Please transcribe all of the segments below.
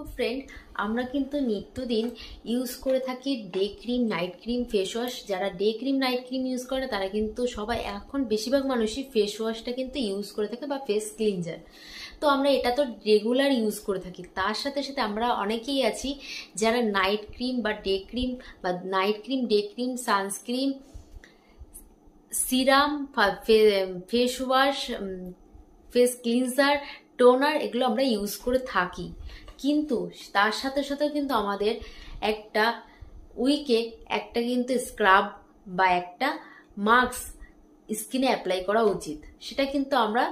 দেখো ফ্রেন্ড, আমরা কিন্তু নিত্যদিন ইউজ করে থাকি day cream, night cream, face wash. যারা day cream, night cream use করে তারা কিন্তু সবাই এখন বেশিরভাগ মানুষই ফেস ওয়াশটা কিন্তু ইউজ করে থাকে বা ফেস ক্লিনজার। তো আমরা এটা তো রেগুলার ইউজ করে থাকি। তার সাথে সাথে আমরা অনেকেই আছি যারা নাইট ক্রিম বা ডে ক্রিম বা night cream, day cream, sunscreen, serum, face wash, face cleanser, toner এগুলো আমরা ইউজ করে থাকি। কিন্তু তার সাথে সাথে কিন্তু আমাদের একটা উইকে একটা কিন্তু স্ক্রাব বা একটা মাস্ক স্কিনে অ্যাপ্লাই করা উচিত। সেটা কিন্তু আমরা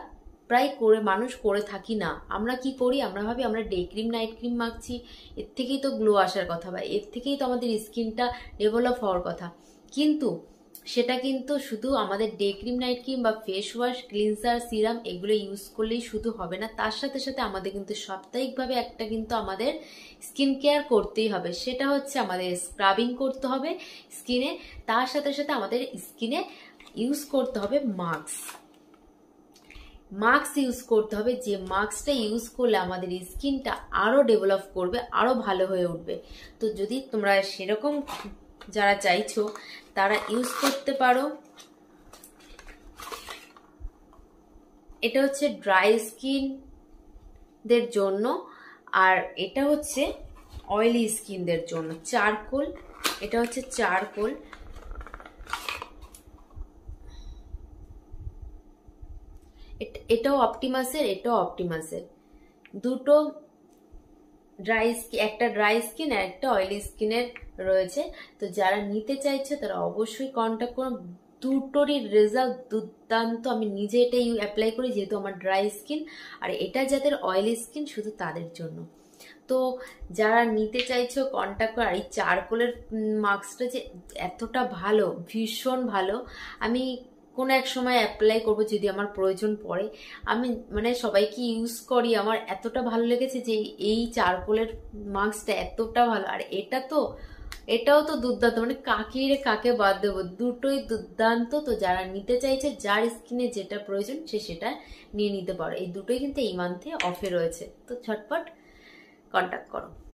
প্রায় মানুষ করে থাকি না। আমরা কি করি, আমরা ভাবি আমরা ডে ক্রিম, নাইট ক্রিম মাখছি, এর থেকেই তো গ্লো আসার কথা বা এর থেকেই তো আমাদের স্কিনটা ডেভেলপ হওয়ার কথা। কিন্তু সেটা কিন্তু শুধু আমাদের ডে ক্রিম, নাইট ক্রিম বা ফেস ওয়াশ, ক্লিনজার, সিরাম এগুলো ইউজ করলেই শুধু হবে না। তার সাথে সাথে আমাদের কিন্তু সাপ্তাহিকভাবে একটা কিন্তু আমাদের স্কিন কেয়ার করতেই হবে। সেটা হচ্ছে আমাদের স্ক্রাবিং করতে হবে স্কিনে। তার সাথে সাথে আমাদের স্কিনে ইউজ করতে হবে মাস্ক ইউজ করতে হবে। যে মাস্কটা ইউজ করলে আমাদের স্কিনটা আরো ডেভেলপ করবে, আরো ভালো হয়ে উঠবে। তো যদি তোমরা সেরকম যারা চাইছো তারা ইউজ করতে পারো। এটা হচ্ছে ড্রাই স্কিনদের জন্য, আর এটা হচ্ছে অয়েলি স্কিনদের জন্য। চারকোল, এটা হচ্ছে চারকোল। এটাও অপটিমাসের, এটাও অপটিমাসের। দুটো একটা ড্রাই স্কিন আর একটা অয়েলি স্কিনের রয়েছে। তো যারা নিতে চাইছে তারা অবশ্যই কন্ট্যাক্ট করুন। দুটোরই রেজাল্ট দুর্দান্ত। আমি নিজে এটা অ্যাপ্লাই করি যেহেতু আমার ড্রাই স্কিন, আর এটা যাদের অয়েলি স্কিন শুধু তাদের জন্য। তো যারা নিতে চাইছো কন্ট্যাক্ট করো। আর এই চারকোলের মাস্কটা যে এতটা ভালো, ভীষণ ভালো। আমি কোনো এক সময় অ্যাপ্লাই করবো যদি আমার প্রয়োজন পড়ে। আমি মানে সবাইকে ইউজ করি, আমার এতটা ভালো লেগেছে যে এই চারকোলের মাস্কটা এতটা ভালো। আর এটাও তো দুর্দান্ত, মানে কাকে বাদ দেবো, দুটোই দুর্দান্ত। তো যারা নিতে চাইছে, যার স্কিনে যেটা প্রয়োজন সে সেটা নিয়ে নিতে পারো। এই দুটোই কিন্তু এই মান্থে অফে রয়েছে, তো ঝটপট কন্ট্যাক্ট করো।